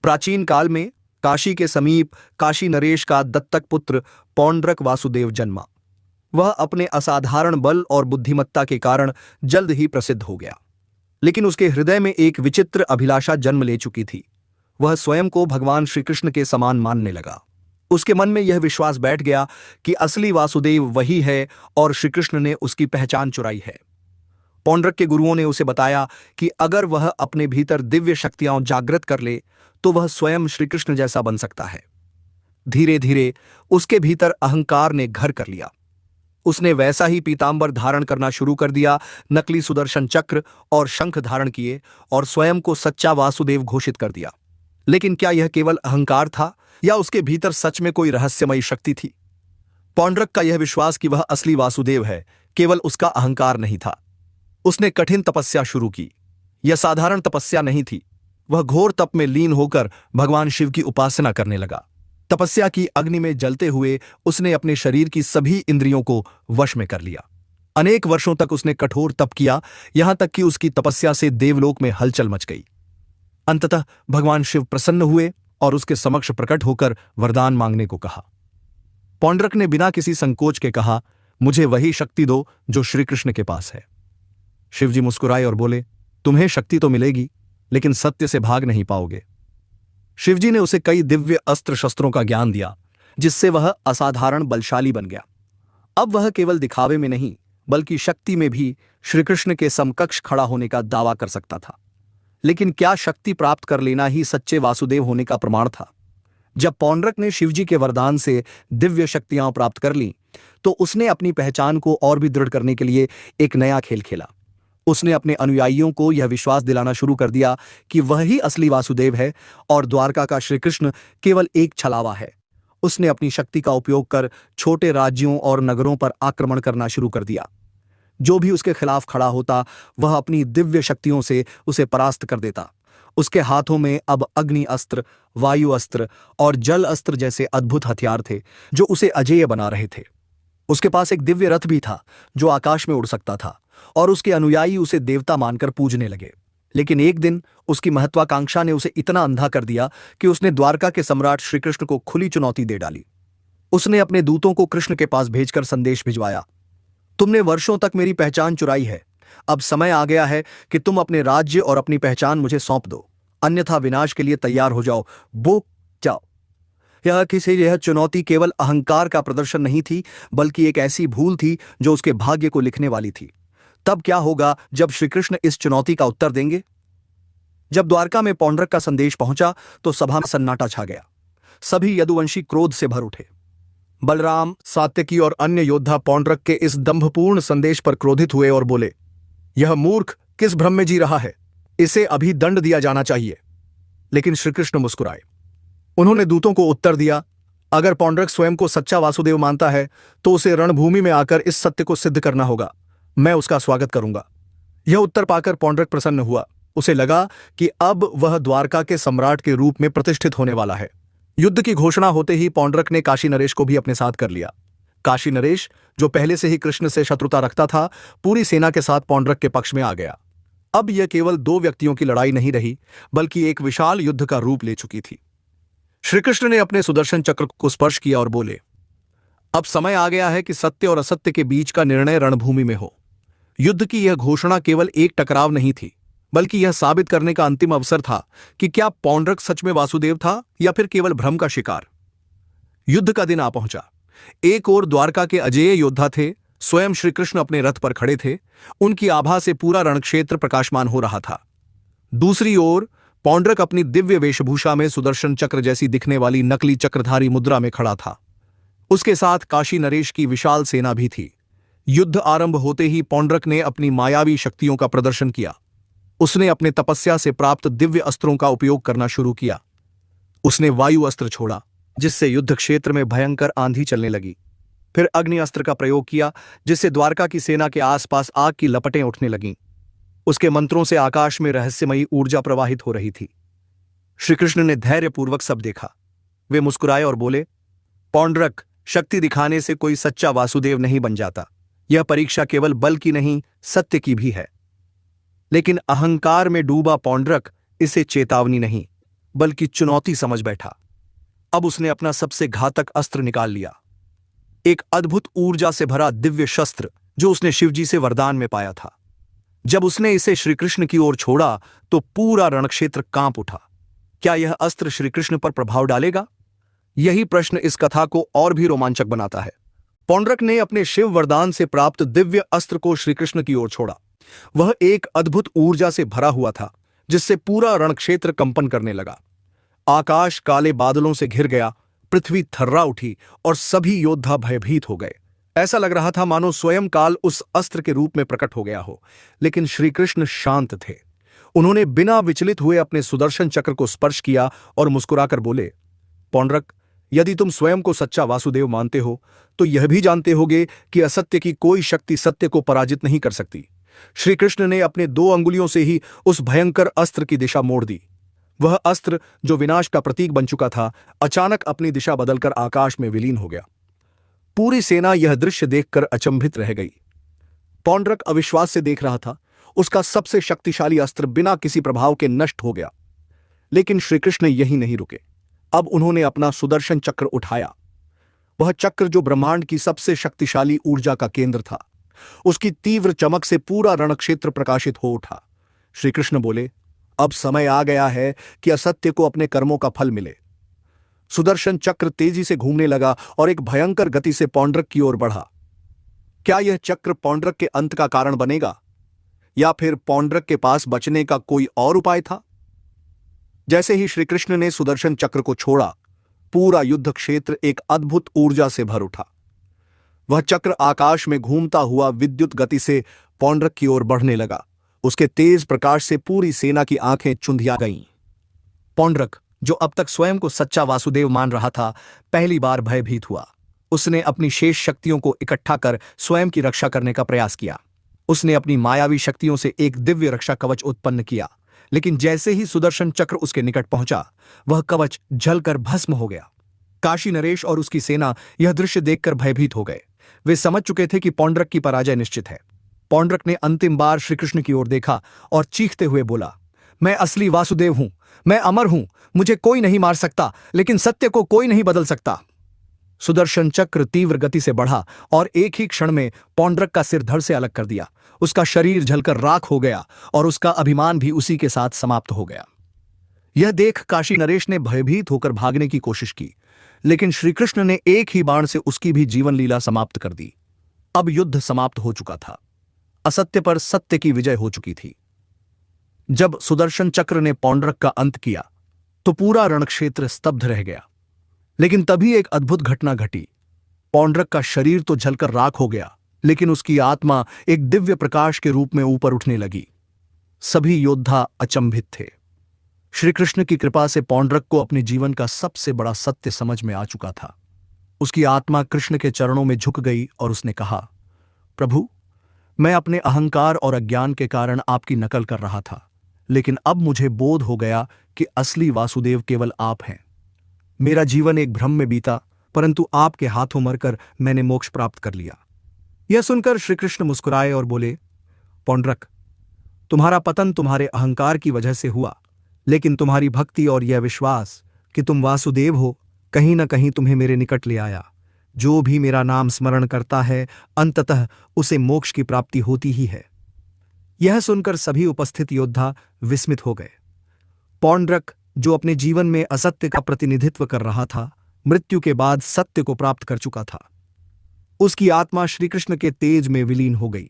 प्राचीन काल में काशी के समीप काशी नरेश का दत्तक पुत्र पौंड्रक वासुदेव जन्मा। वह अपने असाधारण बल और बुद्धिमत्ता के कारण जल्द ही प्रसिद्ध हो गया। लेकिन उसके हृदय में एक विचित्र अभिलाषा जन्म ले चुकी थी। वह स्वयं को भगवान श्री कृष्ण के समान मानने लगा। उसके मन में यह विश्वास बैठ गया कि असली वासुदेव वही है और श्री कृष्ण ने उसकी पहचान चुराई है। पौंड्रक के गुरुओं ने उसे बताया कि अगर वह अपने भीतर दिव्य शक्तियां जागृत कर ले तो वह स्वयं श्री कृष्ण जैसा बन सकता है। धीरे धीरे उसके भीतर अहंकार ने घर कर लिया। उसने वैसा ही पीतांबर धारण करना शुरू कर दिया, नकली सुदर्शन चक्र और शंख धारण किए और स्वयं को सच्चा वासुदेव घोषित कर दिया। लेकिन क्या यह केवल अहंकार था या उसके भीतर सच में कोई रहस्यमयी शक्ति थी? पौंड्रक का यह विश्वास कि वह असली वासुदेव है केवल उसका अहंकार नहीं था। उसने कठिन तपस्या शुरू की। यह साधारण तपस्या नहीं थी। वह घोर तप में लीन होकर भगवान शिव की उपासना करने लगा। तपस्या की अग्नि में जलते हुए उसने अपने शरीर की सभी इंद्रियों को वश में कर लिया। अनेक वर्षों तक उसने कठोर तप किया, यहां तक कि उसकी तपस्या से देवलोक में हलचल मच गई। अंततः भगवान शिव प्रसन्न हुए और उसके समक्ष प्रकट होकर वरदान मांगने को कहा। पौंड्रक ने बिना किसी संकोच के कहा, मुझे वही शक्ति दो जो श्री कृष्ण के पास है। शिवजी मुस्कुराए और बोले, तुम्हें शक्ति तो मिलेगी लेकिन सत्य से भाग नहीं पाओगे। शिवजी ने उसे कई दिव्य अस्त्र शस्त्रों का ज्ञान दिया जिससे वह असाधारण बलशाली बन गया। अब वह केवल दिखावे में नहीं बल्कि शक्ति में भी श्री कृष्ण के समकक्ष खड़ा होने का दावा कर सकता था। लेकिन क्या शक्ति प्राप्त कर लेना ही सच्चे वासुदेव होने का प्रमाण था? जब पौंड्रक ने शिवजी के वरदान से दिव्य शक्तियां प्राप्त कर लीं तो उसने अपनी पहचान को और भी दृढ़ करने के लिए एक नया खेल खेला। उसने अपने अनुयायियों को यह विश्वास दिलाना शुरू कर दिया कि वह ही असली वासुदेव है और द्वारका का श्री कृष्ण केवल एक छलावा है। उसने अपनी शक्ति का उपयोग कर छोटे राज्यों और नगरों पर आक्रमण करना शुरू कर दिया। जो भी उसके खिलाफ खड़ा होता वह अपनी दिव्य शक्तियों से उसे परास्त कर देता। उसके हाथों में अब अग्नि अस्त्र, वायु अस्त्र और जल अस्त्र जैसे अद्भुत हथियार थे जो उसे अजेय बना रहे थे। उसके पास एक दिव्य रथ भी था जो आकाश में उड़ सकता था और उसके अनुयायी उसे देवता मानकर पूजने लगे। लेकिन एक दिन उसकी महत्वाकांक्षा ने उसे इतना अंधा कर दिया कि उसने द्वारका के सम्राट श्री कृष्ण को खुली चुनौती दे डाली। उसने अपने दूतों को कृष्ण के पास भेजकर संदेश भिजवाया, तुमने वर्षों तक मेरी पहचान चुराई है। अब समय आ गया है कि तुम अपने राज्य और अपनी पहचान मुझे सौंप दो, अन्यथा विनाश के लिए तैयार हो जाओ, वो जाओ। यह चुनौती केवल अहंकार का प्रदर्शन नहीं थी बल्कि एक ऐसी भूल थी जो उसके भाग्य को लिखने वाली थी। तब क्या होगा जब श्री कृष्ण इस चुनौती का उत्तर देंगे? जब द्वारका में पौंड्रक का संदेश पहुंचा तो सभा में सन्नाटा छा गया। सभी यदुवंशी क्रोध से भर उठे। बलराम, सात्यकी और अन्य योद्धा पौंड्रक के इस दंभपूर्ण संदेश पर क्रोधित हुए और बोले, यह मूर्ख किस भ्रम में जी रहा है, इसे अभी दंड दिया जाना चाहिए। लेकिन श्री कृष्ण मुस्कुराए। उन्होंने दूतों को उत्तर दिया, अगर पौंड्रक स्वयं को सच्चा वासुदेव मानता है तो उसे रणभूमि में आकर इस सत्य को सिद्ध करना होगा। मैं उसका स्वागत करूंगा। यह उत्तर पाकर पौंड्रक प्रसन्न हुआ। उसे लगा कि अब वह द्वारका के सम्राट के रूप में प्रतिष्ठित होने वाला है। युद्ध की घोषणा होते ही पौंड्रक ने काशी नरेश को भी अपने साथ कर लिया। काशी नरेश, जो पहले से ही कृष्ण से शत्रुता रखता था, पूरी सेना के साथ पौंड्रक के पक्ष में आ गया। अब यह केवल दो व्यक्तियों की लड़ाई नहीं रही बल्कि एक विशाल युद्ध का रूप ले चुकी थी। श्री कृष्ण ने अपने सुदर्शन चक्र को स्पर्श किया और बोले, अब समय आ गया है कि सत्य और असत्य के बीच का निर्णय रणभूमि में हो। युद्ध की यह घोषणा केवल एक टकराव नहीं थी बल्कि यह साबित करने का अंतिम अवसर था कि क्या पौंड्रक सच में वासुदेव था या फिर केवल भ्रम का शिकार। युद्ध का दिन आ पहुंचा। एक ओर द्वारका के अजेय योद्धा थे, स्वयं श्री कृष्ण अपने रथ पर खड़े थे। उनकी आभा से पूरा रणक्षेत्र प्रकाशमान हो रहा था। दूसरी ओर पौंड्रक अपनी दिव्य वेशभूषा में सुदर्शन चक्र जैसी दिखने वाली नकली चक्रधारी मुद्रा में खड़ा था। उसके साथ काशी नरेश की विशाल सेना भी थी। युद्ध आरंभ होते ही पौंड्रक ने अपनी मायावी शक्तियों का प्रदर्शन किया। उसने अपने तपस्या से प्राप्त दिव्य अस्त्रों का उपयोग करना शुरू किया। उसने वायु अस्त्र छोड़ा जिससे युद्ध क्षेत्र में भयंकर आंधी चलने लगी। फिर अग्नि अस्त्र का प्रयोग किया जिससे द्वारका की सेना के आसपास आग की लपटें उठने लगीं। उसके मंत्रों से आकाश में रहस्यमयी ऊर्जा प्रवाहित हो रही थी। श्री कृष्ण ने धैर्यपूर्वक सब देखा। वे मुस्कुराए और बोले, पौंड्रक, शक्ति दिखाने से कोई सच्चा वासुदेव नहीं बन जाता। यह परीक्षा केवल बल की नहीं, सत्य की भी है। लेकिन अहंकार में डूबा पौंड्रक इसे चेतावनी नहीं बल्कि चुनौती समझ बैठा। अब उसने अपना सबसे घातक अस्त्र निकाल लिया, एक अद्भुत ऊर्जा से भरा दिव्य शस्त्र जो उसने शिवजी से वरदान में पाया था। जब उसने इसे श्रीकृष्ण की ओर छोड़ा तो पूरा रणक्षेत्र कांप उठा। क्या यह अस्त्र श्रीकृष्ण पर प्रभाव डालेगा? यही प्रश्न इस कथा को और भी रोमांचक बनाता है। पौंड्रक ने अपने शिव वरदान से प्राप्त दिव्य अस्त्र को श्रीकृष्ण की ओर छोड़ा। वह एक अद्भुत ऊर्जा से भरा हुआ था जिससे पूरा रणक्षेत्र कंपन करने लगा। आकाश काले बादलों से घिर गया, पृथ्वी थर्रा उठी और सभी योद्धा भयभीत हो गए। ऐसा लग रहा था मानो स्वयं काल उस अस्त्र के रूप में प्रकट हो गया हो। लेकिन श्रीकृष्ण शांत थे। उन्होंने बिना विचलित हुए अपने सुदर्शन चक्र को स्पर्श किया और मुस्कुराकर बोले, पौंड्रक, यदि तुम स्वयं को सच्चा वासुदेव मानते हो तो यह भी जानते होगे कि असत्य की कोई शक्ति सत्य को पराजित नहीं कर सकती। श्रीकृष्ण ने अपने 2 अंगुलियों से ही उस भयंकर अस्त्र की दिशा मोड़ दी। वह अस्त्र जो विनाश का प्रतीक बन चुका था, अचानक अपनी दिशा बदलकर आकाश में विलीन हो गया। पूरी सेना यह दृश्य देखकर अचंभित रह गई। पौंड्रक अविश्वास से देख रहा था। उसका सबसे शक्तिशाली अस्त्र बिना किसी प्रभाव के नष्ट हो गया। लेकिन श्रीकृष्ण यहीं नहीं रुके। अब उन्होंने अपना सुदर्शन चक्र उठाया। वह चक्र जो ब्रह्मांड की सबसे शक्तिशाली ऊर्जा का केंद्र था। उसकी तीव्र चमक से पूरा रणक्षेत्र प्रकाशित हो उठा। श्रीकृष्ण बोले, अब समय आ गया है कि असत्य को अपने कर्मों का फल मिले। सुदर्शन चक्र तेजी से घूमने लगा और एक भयंकर गति से पौंड्रक की ओर बढ़ा। क्या यह चक्र पौंड्रक के अंत का कारण बनेगा, या फिर पौंड्रक के पास बचने का कोई और उपाय था? जैसे ही श्रीकृष्ण ने सुदर्शन चक्र को छोड़ा, पूरा युद्ध क्षेत्र एक अद्भुत ऊर्जा से भर उठा। वह चक्र आकाश में घूमता हुआ विद्युत गति से पौंड्रक की ओर बढ़ने लगा। उसके तेज प्रकाश से पूरी सेना की आंखें चुंधिया गईं। पौंड्रक, जो अब तक स्वयं को सच्चा वासुदेव मान रहा था, पहली बार भयभीत हुआ। उसने अपनी शेष शक्तियों को इकट्ठा कर स्वयं की रक्षा करने का प्रयास किया। उसने अपनी मायावी शक्तियों से एक दिव्य रक्षा कवच उत्पन्न किया, लेकिन जैसे ही सुदर्शन चक्र उसके निकट पहुंचा, वह कवच जलकर भस्म हो गया। काशी नरेश और उसकी सेना यह दृश्य देखकर भयभीत हो गए। वे समझ चुके थे कि पौंड्रक की पराजय निश्चित है। पौंड्रक ने अंतिम बार श्रीकृष्ण की ओर देखा और चीखते हुए बोला, मैं असली वासुदेव हूं, मैं अमर हूं, मुझे कोई नहीं मार सकता, लेकिन सत्य को कोई नहीं बदल सकता। सुदर्शन चक्र तीव्र गति से बढ़ा और एक ही क्षण में पौंड्रक का सिर धड़ से अलग कर दिया। उसका शरीर जलकर राख हो गया और उसका अभिमान भी उसी के साथ समाप्त हो गया। यह देख काशी नरेश ने भयभीत होकर भागने की कोशिश की, लेकिन श्रीकृष्ण ने एक ही बाण से उसकी भी जीवन लीला समाप्त कर दी। अब युद्ध समाप्त हो चुका था। असत्य पर सत्य की विजय हो चुकी थी। जब सुदर्शन चक्र ने पौंड्रक का अंत किया तो पूरा रणक्षेत्र स्तब्ध रह गया। लेकिन तभी एक अद्भुत घटना घटी। पौंड्रक का शरीर तो जलकर राख हो गया, लेकिन उसकी आत्मा एक दिव्य प्रकाश के रूप में ऊपर उठने लगी। सभी योद्धा अचंभित थे। श्रीकृष्ण की कृपा से पौंड्रक को अपने जीवन का सबसे बड़ा सत्य समझ में आ चुका था। उसकी आत्मा कृष्ण के चरणों में झुक गई और उसने कहा, प्रभु, मैं अपने अहंकार और अज्ञान के कारण आपकी नकल कर रहा था, लेकिन अब मुझे बोध हो गया कि असली वासुदेव केवल आप हैं। मेरा जीवन एक भ्रम में बीता, परंतु आपके हाथों मरकर मैंने मोक्ष प्राप्त कर लिया। यह सुनकर श्रीकृष्ण मुस्कुराए और बोले, पौंड्रक, तुम्हारा पतन तुम्हारे अहंकार की वजह से हुआ, लेकिन तुम्हारी भक्ति और यह विश्वास कि तुम वासुदेव हो कहीं न कहीं तुम्हें मेरे निकट ले आया। जो भी मेरा नाम स्मरण करता है, अंततः उसे मोक्ष की प्राप्ति होती ही है। यह सुनकर सभी उपस्थित योद्धा विस्मित हो गए। पौंड्रक, जो अपने जीवन में असत्य का प्रतिनिधित्व कर रहा था, मृत्यु के बाद सत्य को प्राप्त कर चुका था। उसकी आत्मा श्रीकृष्ण के तेज में विलीन हो गई।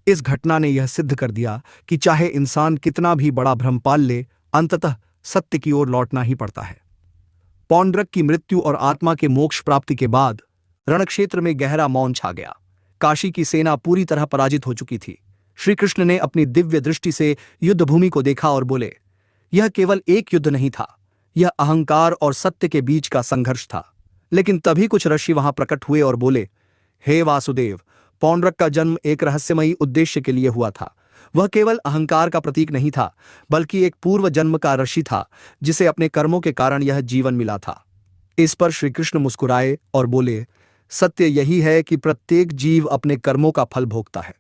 इस घटना ने यह सिद्ध कर दिया कि चाहे इंसान कितना भी बड़ा भ्रम पाल ले, अंततः सत्य की ओर लौटना ही पड़ता है। पौंड्रक की मृत्यु और आत्मा के मोक्ष प्राप्ति के बाद रणक्षेत्र में गहरा मौन छा गया। काशी की सेना पूरी तरह पराजित हो चुकी थी। श्रीकृष्ण ने अपनी दिव्य दृष्टि से युद्धभूमि को देखा और बोले, यह केवल एक युद्ध नहीं था, यह अहंकार और सत्य के बीच का संघर्ष था। लेकिन तभी कुछ ऋषि वहां प्रकट हुए और बोले, हे वासुदेव, पौंड्रक का जन्म एक रहस्यमयी उद्देश्य के लिए हुआ था। वह केवल अहंकार का प्रतीक नहीं था, बल्कि एक पूर्व जन्म का ऋषि था जिसे अपने कर्मों के कारण यह जीवन मिला था। इस पर श्रीकृष्ण मुस्कुराए और बोले, सत्य यही है कि प्रत्येक जीव अपने कर्मों का फल भोगता है।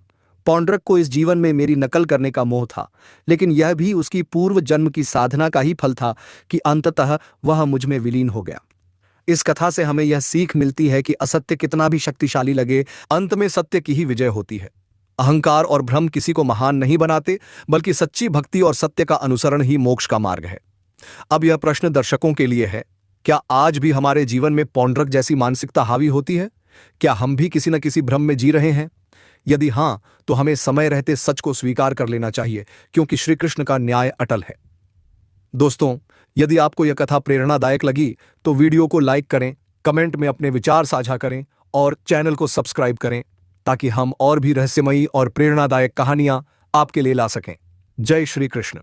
पौंड्रक को इस जीवन में मेरी नकल करने का मोह था, लेकिन यह भी उसकी पूर्व जन्म की साधना का ही फल था कि अंततः वह मुझ में विलीन हो गया। इस कथा से हमें यह सीख मिलती है कि असत्य कितना भी शक्तिशाली लगे, अंत में सत्य की ही विजय होती है। अहंकार और भ्रम किसी को महान नहीं बनाते, बल्कि सच्ची भक्ति और सत्य का अनुसरण ही मोक्ष का मार्ग है। अब यह प्रश्न दर्शकों के लिए है, क्या आज भी हमारे जीवन में पौंड्रक जैसी मानसिकता हावी होती है? क्या हम भी किसी न किसी भ्रम में जी रहे हैं? यदि हां, तो हमें समय रहते सच को स्वीकार कर लेना चाहिए, क्योंकि श्री कृष्ण का न्याय अटल है। दोस्तों, यदि आपको यह कथा प्रेरणादायक लगी तो वीडियो को लाइक करें, कमेंट में अपने विचार साझा करें और चैनल को सब्सक्राइब करें, ताकि हम और भी रहस्यमयी और प्रेरणादायक कहानियां आपके लिए ला सकें। जय श्री कृष्ण।